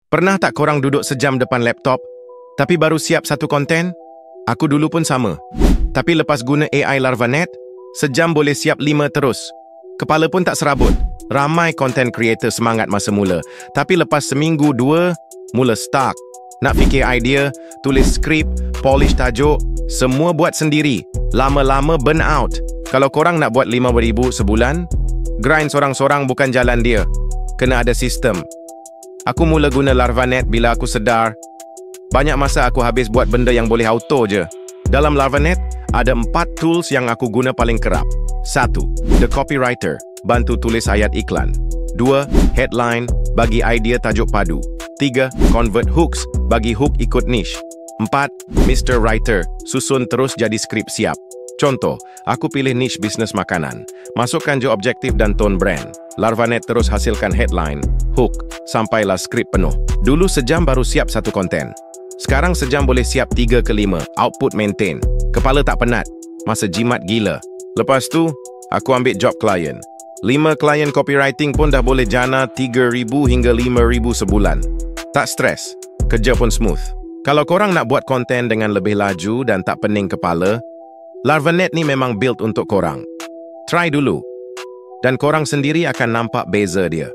Pernah tak korang duduk sejam depan laptop, tapi baru siap satu konten? Aku dulu pun sama. Tapi lepas guna AI Larvanet, sejam boleh siap 5 terus. Kepala pun tak serabut. Ramai content creator semangat masa mula. Tapi lepas seminggu, 2, mula stuck. Nak fikir idea, tulis skrip, polish tajuk, semua buat sendiri. Lama-lama burn out. Kalau korang nak buat 5,000 sebulan, grind sorang-sorang bukan jalan dia. Kena ada sistem. Aku mula guna Larvanet bila aku sedar banyak masa aku habis buat benda yang boleh auto je. Dalam Larvanet, ada 4 tools yang aku guna paling kerap. 1. The Copywriter, bantu tulis ayat iklan. 2. Headline, bagi idea tajuk padu. 3. Convert Hooks, bagi hook ikut niche. 4. Mr. Writer, susun terus jadi skrip siap. Contoh, aku pilih niche bisnes makanan. Masukkan je objektif dan tone brand. Larvanet terus hasilkan headline, hook, sampailah skrip penuh. Dulu sejam baru siap satu konten. Sekarang sejam boleh siap 3 ke 5, output maintain. Kepala tak penat, masa jimat gila. Lepas tu, aku ambil job klien. 5 klien copywriting pun dah boleh jana 3,000 hingga 5,000 sebulan. Tak stres, kerja pun smooth. Kalau korang nak buat konten dengan lebih laju dan tak pening kepala, Larvanet ni memang built untuk korang. Try dulu. Dan korang sendiri akan nampak beza dia.